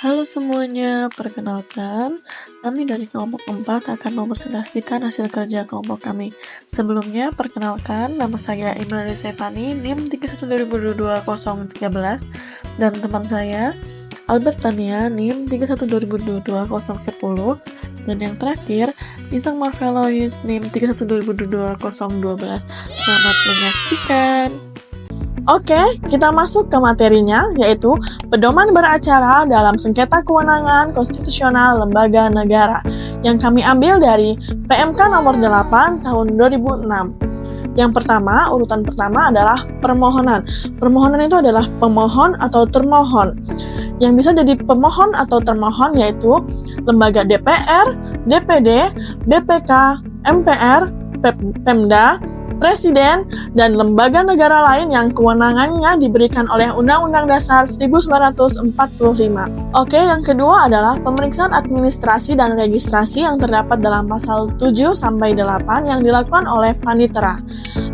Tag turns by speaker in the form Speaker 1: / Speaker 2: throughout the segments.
Speaker 1: Halo semuanya, perkenalkan, kami dari kelompok 4 akan mempresentasikan hasil kerja kelompok kami. Sebelumnya, perkenalkan, nama saya Imelda Stefani, NIM 31202013, dan teman saya, Albert Tania, NIM 31202010, dan yang terakhir, Isang Marvelois, NIM 31202012. Selamat menyaksikan! Oke, kita masuk ke materinya, yaitu pedoman beracara dalam sengketa kewenangan konstitusional lembaga negara, yang kami ambil dari PMK nomor 8 tahun 2006. Yang pertama, urutan pertama adalah permohonan. Permohonan itu adalah pemohon atau termohon. Yang bisa jadi pemohon atau termohon yaitu lembaga DPR, DPD, BPK, MPR, Pemda, Presiden, dan lembaga negara lain yang kewenangannya diberikan oleh Undang-Undang Dasar 1945. Oke, yang kedua adalah pemeriksaan administrasi dan registrasi yang terdapat dalam pasal 7-8 yang dilakukan oleh panitera.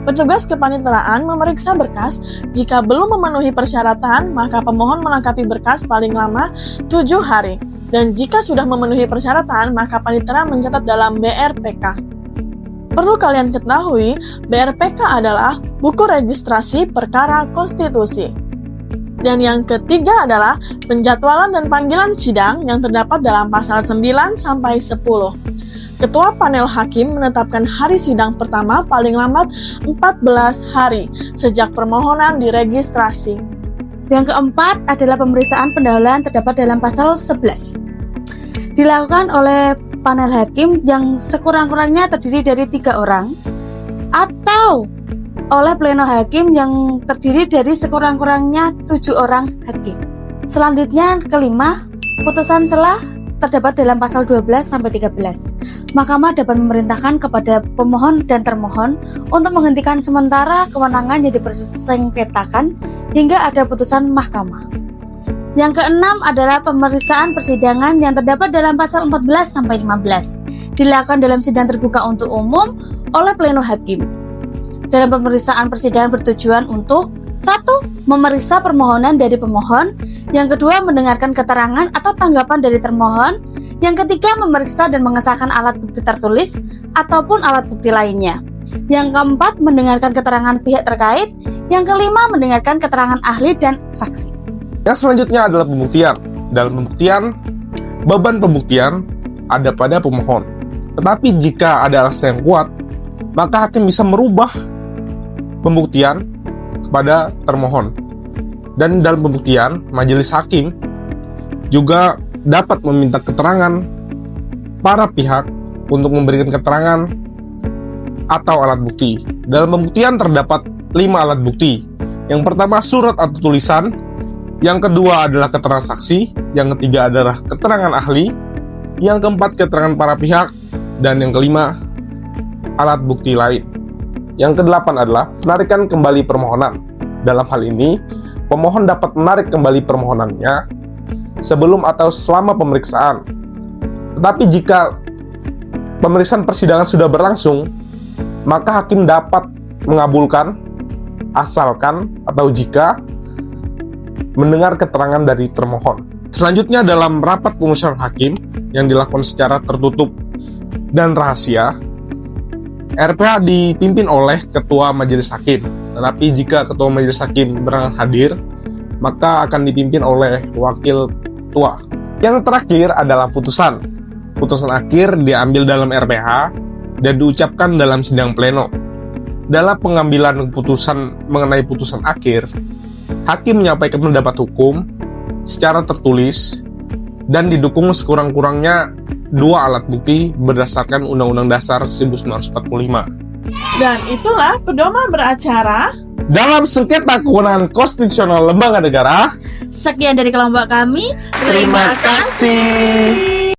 Speaker 1: Petugas kepaniteraan memeriksa berkas. Jika belum memenuhi persyaratan, maka pemohon melengkapi berkas paling lama 7 hari. Dan jika sudah memenuhi persyaratan, maka panitera mencatat dalam BRPK. Perlu kalian ketahui, BRPK adalah buku registrasi perkara konstitusi. Dan yang ketiga adalah penjadwalan dan panggilan sidang yang terdapat dalam pasal 9-10. Ketua panel hakim menetapkan hari sidang pertama paling lambat 14 hari sejak permohonan diregistrasi.
Speaker 2: Yang keempat adalah pemeriksaan pendahuluan terdapat dalam pasal 11. Dilakukan oleh panel hakim yang sekurang-kurangnya terdiri dari 3 orang atau oleh pleno hakim yang terdiri dari sekurang-kurangnya 7 orang hakim. Selanjutnya kelima, putusan selah terdapat dalam pasal 12-13. Mahkamah dapat memerintahkan kepada pemohon dan termohon untuk menghentikan sementara kewenangan yang dipersengketakan hingga ada putusan mahkamah. Yang keenam adalah pemeriksaan persidangan yang terdapat dalam pasal 14-15, dilakukan dalam sidang terbuka untuk umum oleh pleno hakim. Dalam pemeriksaan persidangan bertujuan untuk 1. Memeriksa permohonan dari pemohon, yang kedua mendengarkan keterangan atau tanggapan dari termohon, yang ketiga memeriksa dan mengesahkan alat bukti tertulis ataupun alat bukti lainnya, yang keempat mendengarkan keterangan pihak terkait, yang kelima mendengarkan keterangan ahli dan saksi.
Speaker 3: Yang selanjutnya adalah pembuktian. Dalam pembuktian, beban pembuktian ada pada pemohon. Tetapi jika ada alasan yang kuat, maka hakim bisa merubah pembuktian kepada termohon. Dan dalam pembuktian, majelis hakim juga dapat meminta keterangan para pihak untuk memberikan keterangan atau alat bukti. Dalam pembuktian terdapat 5 alat bukti. Yang pertama, surat atau tulisan. Yang kedua adalah keterangan saksi, yang ketiga adalah keterangan ahli, yang keempat keterangan para pihak, dan yang kelima alat bukti lain. Yang kedelapan adalah penarikan kembali permohonan. Dalam hal ini, pemohon dapat menarik kembali permohonannya sebelum atau selama pemeriksaan. Tetapi jika pemeriksaan persidangan sudah berlangsung, maka hakim dapat mengabulkan asalkan atau jika mendengar keterangan dari termohon. Selanjutnya dalam rapat pemusyawaratan hakim yang dilakukan secara tertutup dan rahasia, RPH dipimpin oleh ketua majelis hakim. Tetapi jika ketua majelis hakim berhalangan hadir, maka akan dipimpin oleh wakil ketua. Yang terakhir adalah putusan. Putusan akhir diambil dalam RPH dan diucapkan dalam sidang pleno. Dalam pengambilan keputusan mengenai putusan akhir, hakim menyampaikan pendapat hukum secara tertulis dan didukung sekurang-kurangnya 2 alat bukti berdasarkan Undang-Undang Dasar 1945.
Speaker 1: Dan itulah pedoman beracara
Speaker 3: dalam sengketa kewenangan konstitusional lembaga negara.
Speaker 2: Sekian dari kelompok kami.
Speaker 3: Terima kasih.